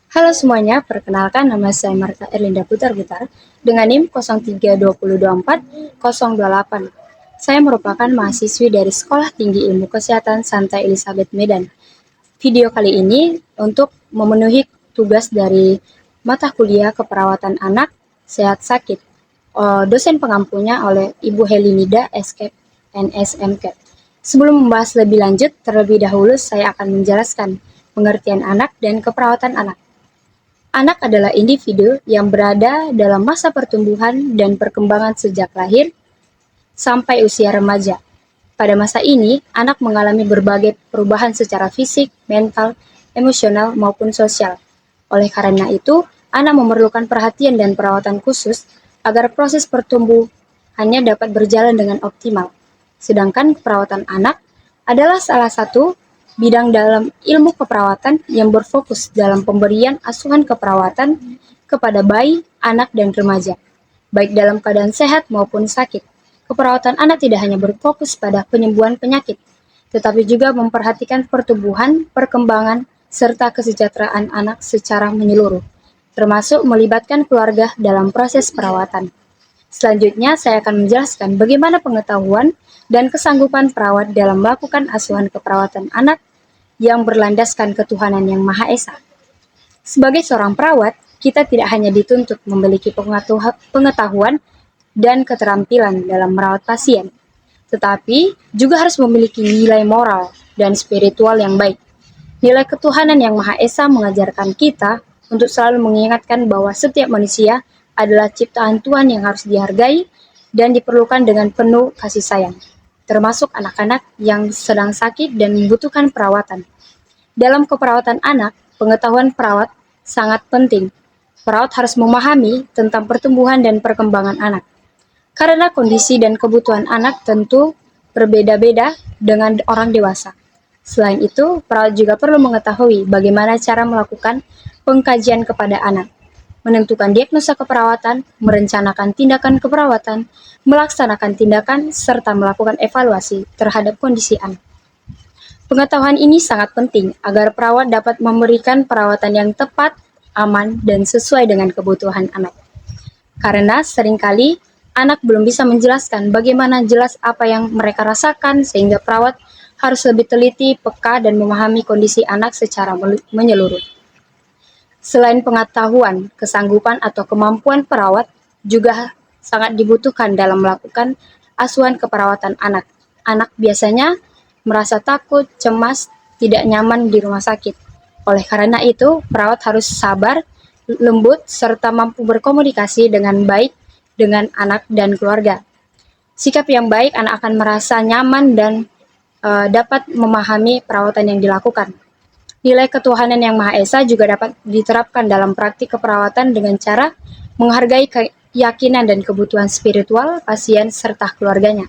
Halo semuanya, perkenalkan nama saya Marta Erlinda Putar-Putar dengan NIM 032024-028. Saya merupakan mahasiswi dari Sekolah Tinggi Ilmu Kesehatan Santai Elizabeth Medan. Video kali ini untuk memenuhi tugas dari mata kuliah keperawatan anak sehat sakit. Dosen pengampunya oleh Ibu Helinida SK NSMK. Sebelum membahas lebih lanjut, terlebih dahulu saya akan menjelaskan pengertian anak dan keperawatan anak. Anak adalah individu yang berada dalam masa pertumbuhan dan perkembangan sejak lahir sampai usia remaja. Pada masa ini, anak mengalami berbagai perubahan secara fisik, mental, emosional, maupun sosial. Oleh karena itu, anak memerlukan perhatian dan perawatan khusus agar proses pertumbuhannya dapat berjalan dengan optimal. Sedangkan perawatan anak adalah salah satu bidang dalam ilmu keperawatan yang berfokus dalam pemberian asuhan keperawatan kepada bayi, anak, dan remaja, baik dalam keadaan sehat maupun sakit. Keperawatan anak tidak hanya berfokus pada penyembuhan penyakit, tetapi juga memperhatikan pertumbuhan, perkembangan, serta kesejahteraan anak secara menyeluruh, termasuk melibatkan keluarga dalam proses perawatan. Selanjutnya, saya akan menjelaskan bagaimana pengetahuan dan kesanggupan perawat dalam melakukan asuhan keperawatan anak yang berlandaskan ketuhanan yang Maha Esa. Sebagai seorang perawat, kita tidak hanya dituntut memiliki pengetahuan dan keterampilan dalam merawat pasien, tetapi juga harus memiliki nilai moral dan spiritual yang baik. Nilai ketuhanan yang Maha Esa mengajarkan kita untuk selalu mengingatkan bahwa setiap manusia adalah ciptaan Tuhan yang harus dihargai dan diperlukan dengan penuh kasih sayang, termasuk anak-anak yang sedang sakit dan membutuhkan perawatan. Dalam keperawatan anak, pengetahuan perawat sangat penting. Perawat harus memahami tentang pertumbuhan dan perkembangan anak, karena kondisi dan kebutuhan anak tentu berbeda-beda dengan orang dewasa. Selain itu, perawat juga perlu mengetahui bagaimana cara melakukan pengkajian kepada anak, menentukan diagnosa keperawatan, merencanakan tindakan keperawatan, melaksanakan tindakan, serta melakukan evaluasi terhadap kondisi anak. Pengetahuan ini sangat penting agar perawat dapat memberikan perawatan yang tepat, aman, dan sesuai dengan kebutuhan anak. Karena seringkali anak belum bisa menjelaskan bagaimana jelas apa yang mereka rasakan, sehingga perawat harus lebih teliti, peka, dan memahami kondisi anak secara menyeluruh. Selain pengetahuan, kesanggupan atau kemampuan perawat juga sangat dibutuhkan dalam melakukan asuhan keperawatan anak. Anak biasanya merasa takut, cemas, tidak nyaman di rumah sakit. Oleh karena itu, perawat harus sabar, lembut, serta mampu berkomunikasi dengan baik dengan anak dan keluarga. Sikap yang baik, anak akan merasa nyaman dan dapat memahami perawatan yang dilakukan. Nilai ketuhanan yang Maha Esa juga dapat diterapkan dalam praktik keperawatan dengan cara menghargai keyakinan dan kebutuhan spiritual pasien serta keluarganya.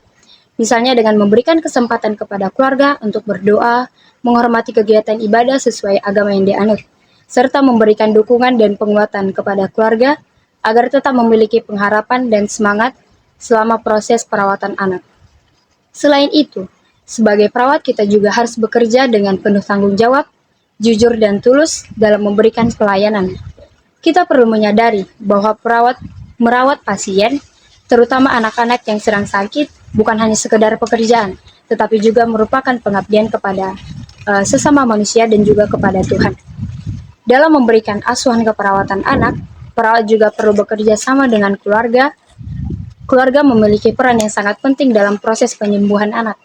Misalnya dengan memberikan kesempatan kepada keluarga untuk berdoa, menghormati kegiatan ibadah sesuai agama yang dianut, serta memberikan dukungan dan penguatan kepada keluarga agar tetap memiliki pengharapan dan semangat selama proses perawatan anak. Selain itu, sebagai perawat kita juga harus bekerja dengan penuh tanggung jawab, jujur dan tulus dalam memberikan pelayanan. Kita perlu menyadari bahwa merawat pasien, terutama anak-anak yang sedang sakit, bukan hanya sekedar pekerjaan, tetapi juga merupakan pengabdian kepada sesama manusia dan juga kepada Tuhan. Dalam memberikan asuhan keperawatan anak, perawat juga perlu bekerja sama dengan keluarga. Keluarga memiliki peran yang sangat penting dalam proses penyembuhan anak.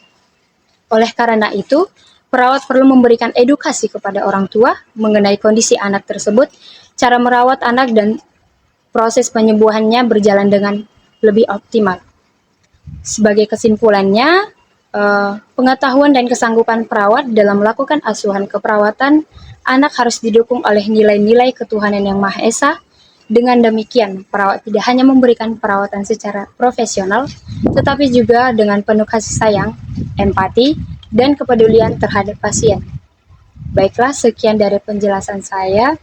Oleh karena itu, perawat perlu memberikan edukasi kepada orang tua mengenai kondisi anak tersebut, cara merawat anak, dan proses penyembuhannya berjalan dengan lebih optimal. Sebagai kesimpulannya, pengetahuan dan kesanggupan perawat dalam melakukan asuhan keperawatan anak harus didukung oleh nilai-nilai ketuhanan yang Maha Esa. Dengan demikian, perawat tidak hanya memberikan perawatan secara profesional, tetapi juga dengan penuh kasih sayang, empati, dan kepedulian terhadap pasien. Baiklah, sekian dari penjelasan saya.